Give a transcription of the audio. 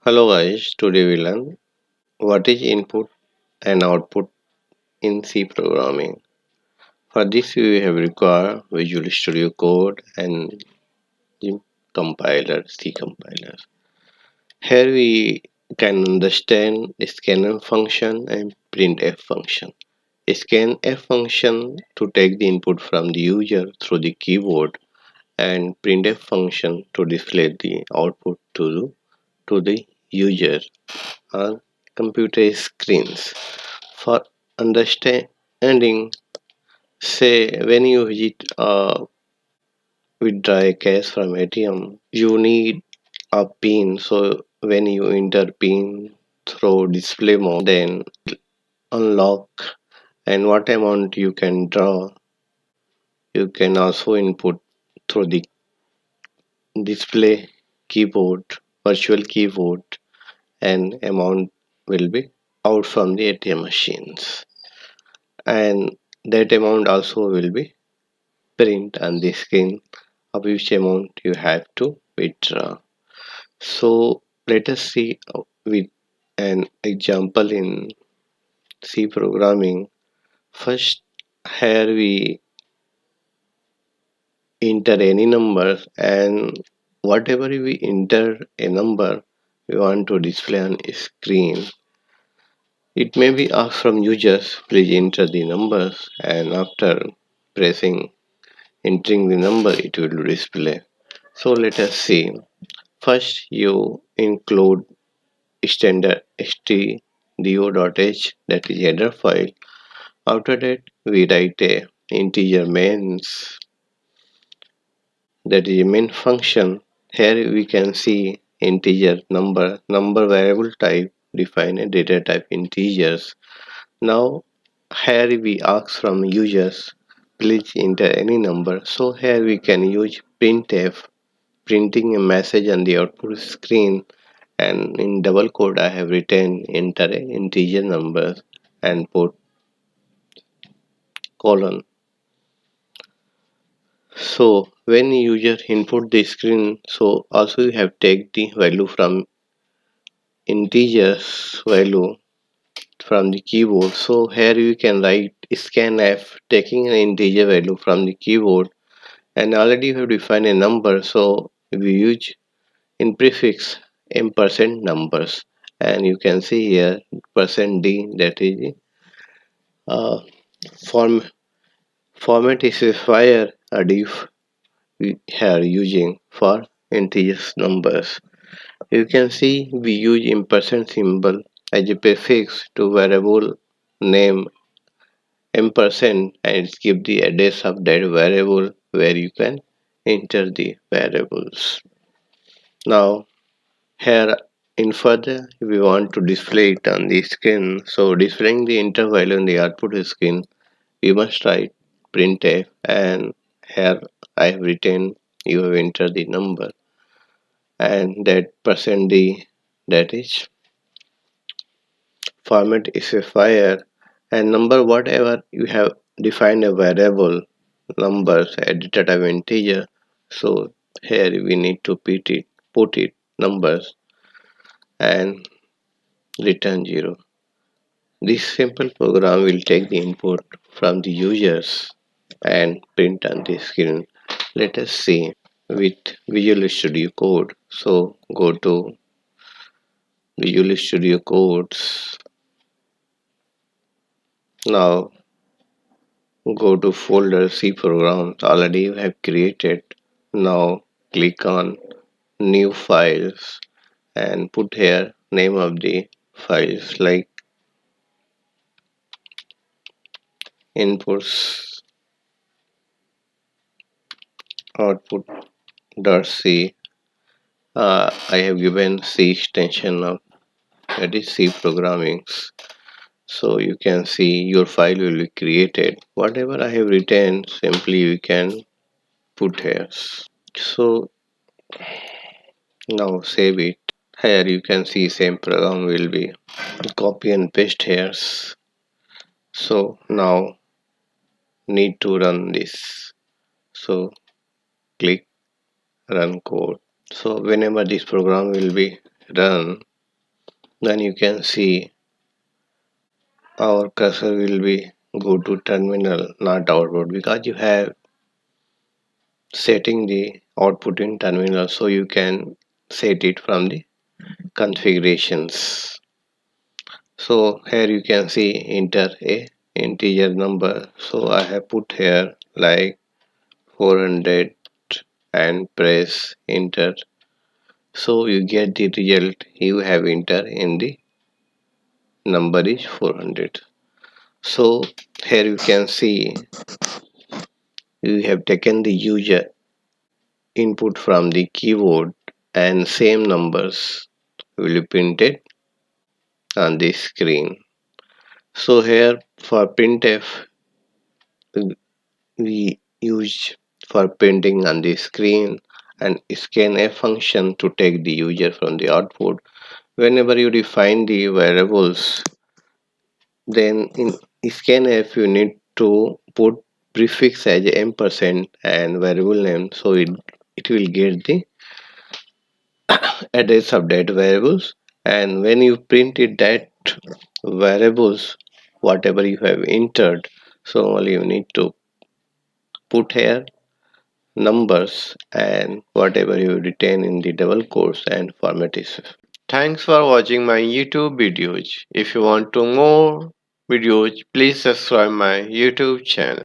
Hello guys, today we learn what is input and output in C programming. For this we have required Visual Studio Code and the compiler, C compiler. Here we can understand scanf function and printf function. Scanf function to take the input from the user through the keyboard and printf function to display the output to the user on computer screens. For understanding, say when you visit withdraw a cash from ATM, you need a pin. So when you enter pin through display mode, then unlock and what amount you can draw, you can also input through the display keyboard, virtual keyboard, and amount will be out from the ATM machines. And that amount also will be print on the screen of which amount you have to withdraw. So let us see with an example in C programming. First, here we enter any number, and whatever we enter a number we want to display on screen. It may be asked from users, please enter the numbers, and after pressing entering the number it will display. So let us see. First you include standard stdio.h, that is header file. After that we write a integer mains, that is a main function. Here we can see integer number variable type, define a data type integers. Now here we ask from users, please enter any number. So here we can use printf, printing a message on the output screen, and in double quote I have written enter a integer number and put colon. So when user input the screen, so also you have take the value from integers value from the keyboard. So here you can write scanf, taking an integer value from the keyboard, and already you have defined a number, so we use in prefix ampersand numbers, and you can see here percent %d, that is uh, form format specifier a diff we are using for integers numbers. You can see we use ampersand symbol as a prefix to variable name ampersand, and it gives the address of that variable where you can enter the variables. Now here in further we want to display it on the screen, so displaying the enter value on the output screen we must write printf, and here I have written you have entered the number, and that percent %d, that is format specifier, and number whatever you have defined a variable numbers at data type integer. So here we need to put it numbers and return 0. This simple program will take the input from the users and print on the screen. Let us see with Visual Studio Code. So go to Visual Studio Codes. Now go to folder C programs already you have created. Now click on new files and put here name of the files like inputs output.c. I have given C extension of, that is C programming. So you can see your file will be created. Whatever I have written, simply you can put here. So now save it. Here you can see same program will be copy and paste here. So now need to run this. So click run code. So whenever this program will be run, then you can see our cursor will be go to terminal, not output, because you have setting the output in terminal, so you can set it from the configurations. So here you can see enter a integer number, so I have put here like 400 and press enter, so you get the result you have entered in the number is 400. So here you can see you have taken the user input from the keyboard and same numbers will be printed on the screen. So here for printf we use for printing on the screen and scanf function to take the user from the output. Whenever you define the variables, then in scanf you need to put prefix as ampersand and variable name, so it will get the address of that variables, and when you print it that variables whatever you have entered, so only you need to put here numbers and whatever you retain in the double quotes and format is. Thanks for watching my YouTube videos. If you want to more videos, please subscribe my YouTube channel.